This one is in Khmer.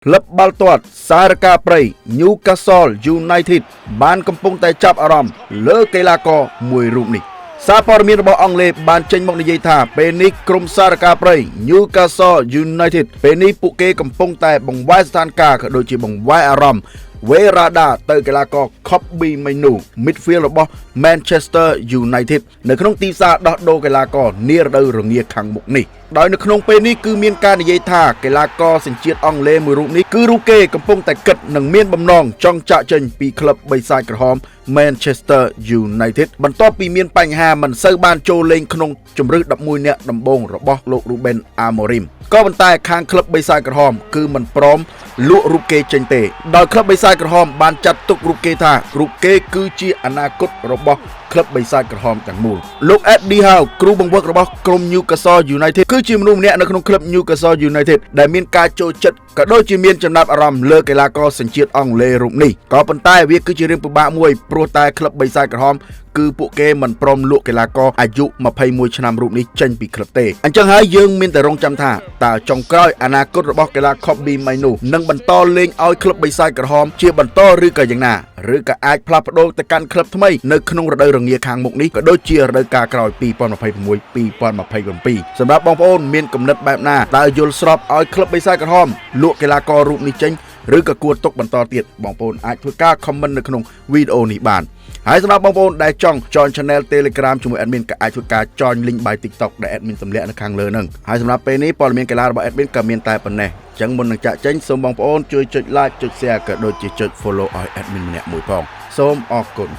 ក្លឹបបាល់ទាត់សារកាព្រៃ Newcastle United បានកំពុងតែចាប់អារម្មណ៍លើកីឡាករមួយរូបនេះសារព័ត៌មានរបស់អង់គ្លេសបានចេញមកនិយាយថាពេលនេះក្រុមសារកាព្រៃ Newcastle United ពេលនេះពួកគេកំពុងតែបង្វែរស្ថានភាពក៏ដូចជាបង្វែរអារម្មណ៍វេរ៉ាដាទៅកីឡាករ Kobbie Mainoo midfield របស់ Manchester United នៅក្នុងទីផ្សារដោះដូរកីឡាករនារដូវរងាខាងមុខនេះដោយនៅក្នុងពេលនេះគឺមានការនិយាយថាកីឡាករសញ្ជាតិអង់គ្លេសមួយរូបនេះគឺរូបគេកំពុងតែគិតនិងមានបំណងចង់ចាក់ចេញពីក្លឹបបិសាចក្រហម Manchester United បន្ទាប់ពីមានបញ្ហាមិនសូវបានចូលលេងក្នុងជម្រើស11នាក់ដំបូងរបស់លោក Ruben Amorim ក៏ប៉ុន្តែខាងក្លឹបបិសាចក្រហមគឺមិនព្រមលក់រូបគេចេញទេដោយក្លឹបបិសាចក្រហមបានចាត់ទុករូបគេថារូបគេគឺជាអនាគតរបស់ក្លឹបបិសាចក្រហមទាំងមូលលោក Eddie Howe គ្រូបង្វឹករបស់ក្រុម Newcastle United គឺជាមនុស្សម្នាក់នៅក្នុងក្លឹប Newcastle United ដែលមានការចូលចិត្តក៏ដូចជាមានចំណាប់អារម្មណ៍លើកីឡាករសញ្ជាតិអង់គ្លេសរូបនេះក៏ប៉ុន្តែវាគឺជារឿងពិបាកមួយព្រោះតែក្លឹបបិសាចក្រហមគឺពួកគេមិនព្រមលក់កីឡាករអាយុ21ឆ្នាំរូបនេះចេញពីក្លឹបទេអញ្ចឹងហើយយើងមានតែរងចាំថាតើចុងក្រោយអនាគតរបស់កីឡា Kobbie Mainoo នឹងបន្តលេងឲ្យក្លឹបបិសាចក្រហមជាបន្តឬក៏យ៉ាងណាឬក៏អាចផ្លាស់ប្ដូរទៅកាន់ក្លឹបថ្មីនៅក្នុងរដូវរងាខាងមុខនេះក៏ដូចជារដូវកាលក្រោយ2026-2027សម្រាប់បងប្អូនមានគំនិតបែបណាតើយល់ស្របឲ្យក្លឹបបិសាចក្រហមលក់កីឡាកររូបនេះចេញឬក៏គួរទុកបន្តទៀតបងប្អូនអាចធ្វើការ comment នៅក្នុងវីដេអូនេះបានហើយសម្រាប់បងប្អូនដែលចង់ join channel Telegram ជាមួយ admin ក៏អាចធ្វើការ join link by TikTok ដែល admin ទម្លាក់នៅខាងលើហ្នឹងហើយសម្រាប់ពេលនេះព័ត៌មានកីឡារបស់ admin ក៏មានតែប៉ុណ្ណេះអញ្ចឹងមុននឹងចាក់ចេញសូមបងប្អូនជួយចុច like ចុច share ក៏ដូចជាចុច follow ឲ្យ admin ម្នាក់មួយផងសូមអរគុណ